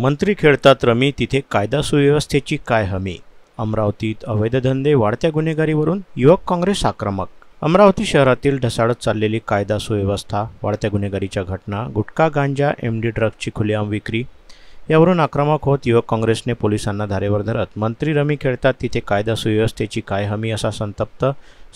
मंत्री खेळतात रमी, तिथे कायदा सुव्यवस्थेची काय हमी? अमरावतीत अवैध धंदे, वाढत्या गुन्हेगारीवरून युवक काँग्रेस आक्रमक. अमरावती शहरातील ढसाळत चाललेली कायदा सुव्यवस्था, वाढत्या गुन्हेगारीच्या घटना, गुटखा, गांजा, एमडी ड्रग्जची खुलेआम विक्री यावरून आक्रमक होत युवक काँग्रेसने पोलिसांना धारेवर धरत मंत्री रमी खेळतात तिथे कायदा सुव्यवस्थेची काय हमी असा संतप्त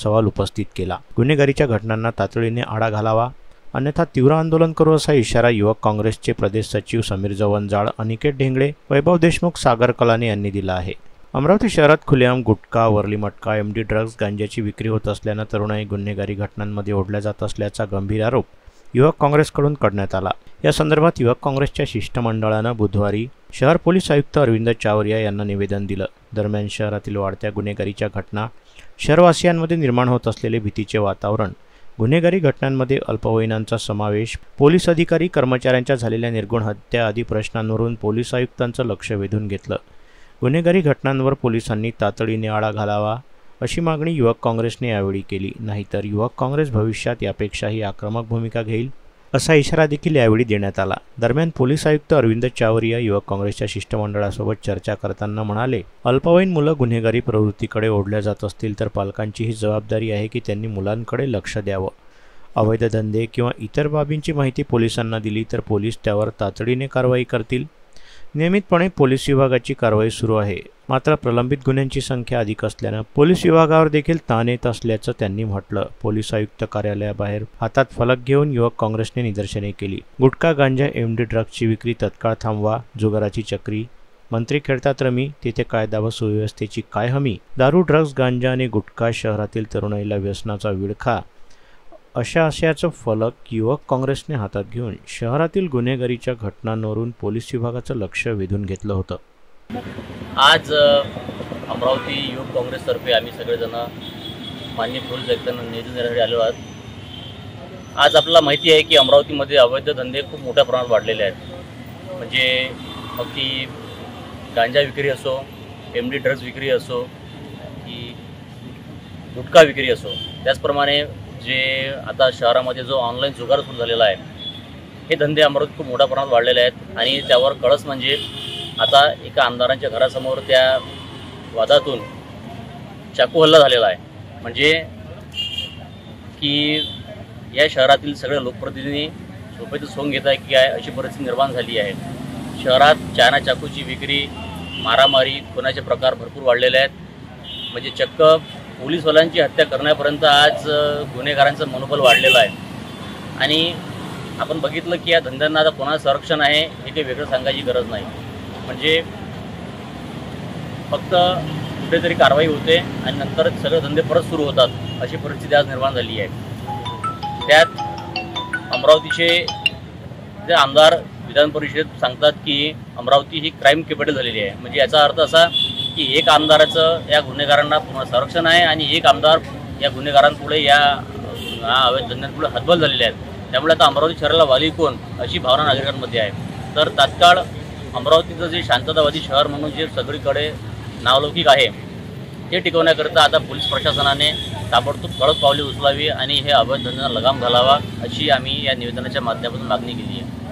सवाल उपस्थित केला. गुन्हेगारीच्या घटनांना तातडीने आळा घालावा, अन्यथा तीव्र आंदोलन करू असा इशारा युवक काँग्रेसचे प्रदेश सचिव समीर जवनजाळ, अनिकेत ढेंगळे, वैभव देशमुख, सागर कलाने यांनी दिला आहे. अमरावती शहरात खुलेआम गुटखा, वरली मटका, एमडी ड्रग्ज, गांजाची विक्री होत असल्यानं तरुणाई गुन्हेगारी घटनांमध्ये ओढल्या जात असल्याचा गंभीर आरोप युवक काँग्रेसकडून करण्यात आला. या संदर्भात युवक काँग्रेसच्या शिष्टमंडळानं बुधवारी शहर पोलीस आयुक्त अरविंद चावरिया यांना निवेदन दिलं. दरम्यान शहरातील वाढत्या गुन्हेगारीच्या घटना, शहरवासियांमध्ये निर्माण होत असलेले भीतीचे वातावरण, गुन्हेगारी घटनांमध्ये अल्पवयीनांचा समावेश, पोलीस अधिकारी कर्मचाऱ्यांच्या झालेल्या निर्गुण हत्या आदी प्रश्नांवरून पोलीस आयुक्तांचं लक्ष वेधून घेतलं. गुन्हेगारी घटनांवर पोलिसांनी तातडीने आळा घालावा अशी मागणी युवक काँग्रेसने यावेळी केली. नाहीतर युवक काँग्रेस भविष्यात यापेक्षाही आक्रमक भूमिका घेईल असा इशारा देखील यावेळी देण्यात आला. दरम्यान पोलीस आयुक्त अरविंद चावरिया युवक काँग्रेसच्या शिष्टमंडळासोबत चर्चा करताना म्हणाले, अल्पवयीन मुलं गुन्हेगारी प्रवृत्तीकडे ओढल्या जात असतील तर पालकांची ही जबाबदारी आहे की त्यांनी मुलांकडे लक्ष द्यावं. अवैध धंदे किंवा इतर बाबींची माहिती पोलिसांना दिली तर पोलीस त्यावर तातडीने कारवाई करतील. नियमितपणे पोलीस विभागाची कारवाई सुरू आहे. मात्र प्रलंबित गुन्ह्यांची संख्या अधिक असल्यानं पोलीस विभागावर देखील ताण येत असल्याचं त्यांनी म्हटलं. पोलीस आयुक्त कार्यालयाबाहेर हातात फलक घेऊन युवक काँग्रेसने निदर्शने केली. गुटखा, गांजा, एमडी ड्रग्जची विक्री तत्काळ थांबवा, जुगाराची चक्री, मंत्री खेळतात रमी, तिथे कायदा व सुव्यवस्थेची काय हमी, दारू, ड्रग्ज, गांजा आणि गुटखा, शहरातील तरुणाईला व्यसनाचा विळखा अशा आशयाचं फलक युवक काँग्रेसने हातात घेऊन शहरातील गुन्हेगारीच्या घटनांवरून पोलीस विभागाचं लक्ष वेधून घेतलं होतं. आज अमरावती युवक काँग्रेसतर्फे आम्ही सगळेजण माननीय पोलीस आयुक्तांना निवेदन देण्यासाठी आलो आहोत. आज आपल्याला माहिती आहे की अमरावतीमध्ये अवैध धंदे खूप मोठ्या प्रमाणात वाढलेले आहेत. म्हणजे मग ती गांजा विक्री असो, एमडी ड्रग्ज विक्री असो की गुटखा विक्री असो, त्याचप्रमाणे जे आता शहरामध्ये जो ऑनलाईन जुगार सुरू झालेला आहे, हे धंदे अमरावतीत खूप मोठ्या प्रमाणात वाढलेले आहेत. आणि त्यावर कळस म्हणजे आता एका आमदारांच्या घरासमोर त्या वादातून चाकू हल्ला झालेला आहे. म्हणजे की या शहरातील सगळे लोकप्रतिनिधी झोपेतून सोंग घेत आहे की काय अशी परिस्थिती निर्माण झाली आहे. शहरात चायना चाकूची विक्री, मारामारी, खुनाचे प्रकार भरपूर वाढलेले आहेत. म्हणजे चक्क पोलीसवाल्यांची हत्या करण्यापर्यंत आज गुन्हेगारांचं मनोबल वाढलेलं आहे. आणि आपण बघितलं की या धंद्यांना आता कोणाचं संरक्षण आहे हे काही वेगळं सांगायची गरज नाही. म्हणजे फक्त कुठेतरी कारवाई होते आणि नंतर सगळे धंदे परत सुरू होतात अशी परिस्थिती आज निर्माण झाली आहे. त्यात अमरावतीचे जे आमदार विधान परिषदेत सांगतात की अमरावती ही क्राईम कॅपिटल झालेली आहे. म्हणजे याचा अर्थ असा की एक आमदाराचं या गुन्हेगारांना पूर्ण संरक्षण आहे आणि एक आमदार या गुन्हेगारांपुढे या अवैध धंद्यांपुढे हतबल झालेले आहेत. त्यामुळे आता अमरावती शहराला वाली कोण अशी भावना नागरिकांमध्ये आहे. तर तात्काळ अमरावतीचं जे शांततावादी शहर म्हणून जे सगळीकडे नावलौकिक आहे ते टिकवण्याकरिता आता पोलीस प्रशासनाने ताबडतोब ठळक पावले उचलावी आणि हे अवैध धंद्यांना लगाम घालावा अशी आम्ही या निवेदनाच्या माध्यमातून मागणी केली आहे.